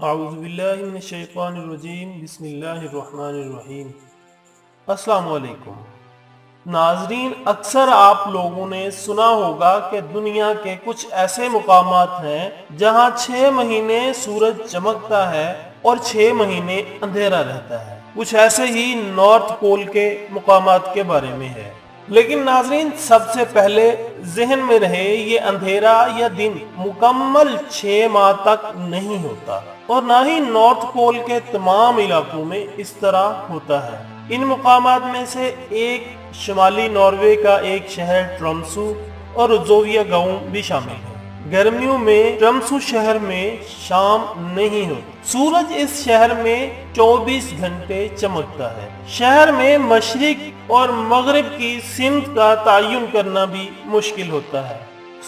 اعوذ باللہ من الشیطان الرجیم بسم اللہ الرحمن الرحیم۔ السلام علیکم ناظرین، اکثر آپ لوگوں نے سنا ہوگا کہ دنیا کے کچھ ایسے مقامات ہیں جہاں 6 مہینے سورج چمکتا ہے اور 6 مہینے اندھیرا رہتا ہے۔ کچھ ایسے ہی نارتھ پول کے مقامات کے بارے میں ہے۔ لیکن ناظرین، سب سے پہلے ذہن میں رہے یہ اندھیرا یا دن مکمل 6 ماہ تک نہیں ہوتا، اور نہ ہی نارتھ پول کے تمام علاقوں میں اس طرح ہوتا ہے۔ ان مقامات میں سے ایک شمالی ناروے کا ایک شہر ٹرمسو اور روزوویا گاؤں بھی شامل ہے۔ گرمیوں میں ٹرمسو شہر میں شام نہیں ہوتی۔ سورج اس شہر میں 24 گھنٹے چمکتا ہے۔ شہر میں مشرق اور مغرب کی سمت کا تعین کرنا بھی مشکل ہوتا ہے۔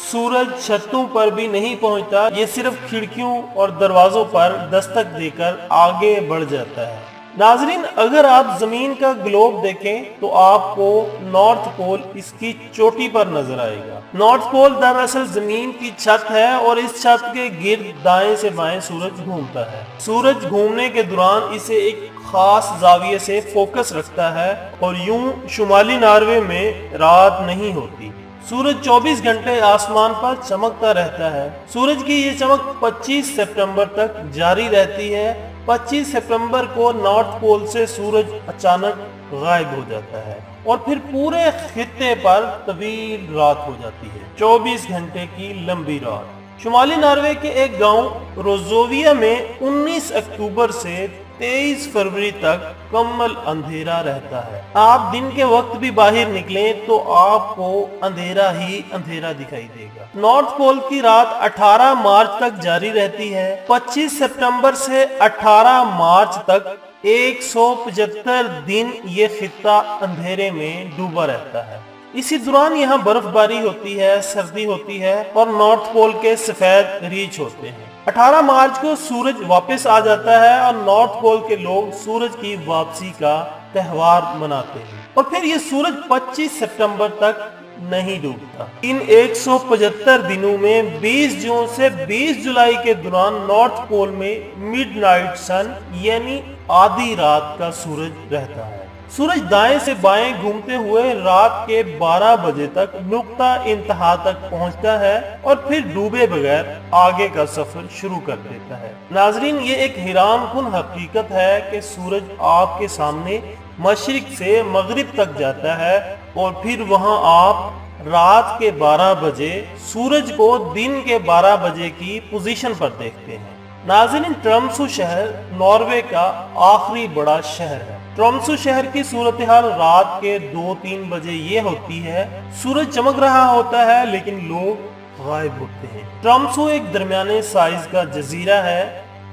سورج چھتوں پر بھی نہیں پہنچتا، یہ صرف کھڑکیوں اور دروازوں پر دستک دے کر آگے بڑھ جاتا ہے۔ ناظرین، اگر آپ زمین کا گلوب دیکھیں تو آپ کو نارتھ پول اس کی چوٹی پر نظر آئے گا۔ نارتھ پول دراصل زمین کی چھت ہے، اور اس چھت کے گرد دائیں سے بائیں سورج گھومتا ہے۔ سورج گھومنے کے دوران اسے ایک خاص زاویے سے فوکس رکھتا ہے، اور یوں شمالی ناروے میں رات نہیں ہوتی۔ سورج 24 گھنٹے آسمان پر چمکتا رہتا ہے۔ سورج کی یہ چمک 25 سپٹمبر تک جاری رہتی ہے۔ 25 سپٹمبر کو نارتھ پول سے سورج اچانک غائب ہو جاتا ہے، اور پھر پورے خطے پر طویل رات ہو جاتی ہے، 24 گھنٹے کی لمبی رات۔ شمالی ناروے کے ایک گاؤں روزوویا میں 19 اکتوبر سے 23 فروری تک مکمل اندھیرا رہتا ہے۔ آپ دن کے وقت بھی باہر نکلیں تو آپ کو اندھیرا ہی اندھیرا دکھائی دے گا۔ نارتھ پول کی رات 18 مارچ تک جاری رہتی ہے۔ 25 سپٹمبر سے 18 مارچ تک 175 دن یہ خطہ اندھیرے میں ڈوبا رہتا ہے۔ اسی دوران یہاں برف باری ہوتی ہے، سردی ہوتی ہے، اور نارتھ پول کے سفید ریچھ ہوتے ہیں۔ 18 مارچ کو سورج واپس آ جاتا ہے، اور نارتھ پول کے لوگ سورج کی واپسی کا تہوار مناتے ہیں، اور پھر یہ سورج 25 سپٹمبر تک نہیں ڈوبتا۔ ان 175 دنوں میں 20 جون سے 20 جولائی کے دوران نارتھ پول میں مڈ نائٹ سن یعنی آدھی رات کا سورج رہتا ہے۔ سورج دائیں سے بائیں گھومتے ہوئے رات کے 12 بجے تک نقطہ انتہا تک پہنچتا ہے، اور پھر ڈوبے بغیر آگے کا سفر شروع کر دیتا ہے۔ ناظرین، یہ ایک حیران کن حقیقت ہے کہ سورج آپ کے سامنے مشرق سے مغرب تک جاتا ہے، اور پھر وہاں آپ رات کے 12 بجے سورج کو دن کے 12 بجے کی پوزیشن پر دیکھتے ہیں۔ ناظرین، ٹرمسو شہر ناروے کا آخری بڑا شہر ہے۔ ٹرمسو شہر کی صورتحال رات کے 2-3 بجے یہ ہوتی ہے، سورج چمک رہا ہوتا ہے لیکن لوگ غائب ہوتے ہیں۔ ٹرمسو ایک درمیانے سائز کا جزیرہ ہے۔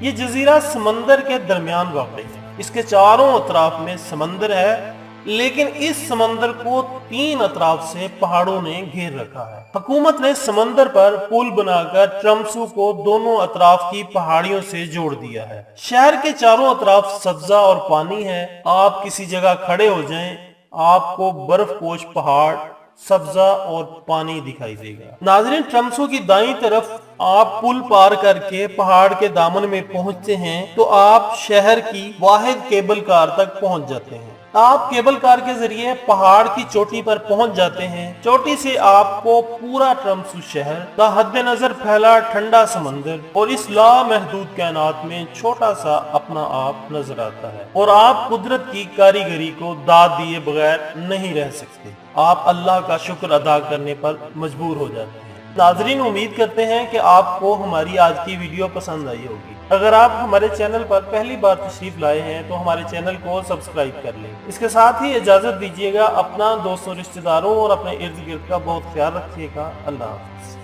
یہ جزیرہ سمندر کے درمیان واقع ہے۔ اس کے چاروں اطراف میں سمندر ہے، لیکن اس سمندر کو 3 اطراف سے پہاڑوں نے گھیر رکھا ہے۔ حکومت نے سمندر پر پل بنا کر ٹرمسو کو دونوں اطراف کی پہاڑیوں سے جوڑ دیا ہے۔ شہر کے چاروں اطراف سبزہ اور پانی ہے۔ آپ کسی جگہ کھڑے ہو جائیں، آپ کو برف پوش پہاڑ، سبزہ اور پانی دکھائی دے گا۔ ناظرین، ٹرمسو کی دائیں طرف آپ پل پار کر کے پہاڑ کے دامن میں پہنچتے ہیں تو آپ شہر کی واحد کیبل کار تک پہنچ جاتے ہیں۔ آپ کیبل کار کے ذریعے پہاڑ کی چوٹی پر پہنچ جاتے ہیں۔ چوٹی سے آپ کو پورا ٹرمسو شہر کا حد نظر پھیلا ٹھنڈا سمندر اور اس لامحدود کائنات میں چھوٹا سا اپنا آپ نظر آتا ہے، اور آپ قدرت کی کاریگری کو داد دیے بغیر نہیں رہ سکتے۔ آپ اللہ کا شکر ادا کرنے پر مجبور ہو جاتے ہیں۔ ناظرین، امید کرتے ہیں کہ آپ کو ہماری آج کی ویڈیو پسند آئی ہوگی۔ اگر آپ ہمارے چینل پر پہلی بار تشریف لائے ہیں تو ہمارے چینل کو سبسکرائب کر لیں۔ اس کے ساتھ ہی اجازت دیجیے گا، اپنا دوستوں، رشتہ داروں اور اپنے ارد گرد کا بہت خیال رکھیے گا۔ اللہ حافظ۔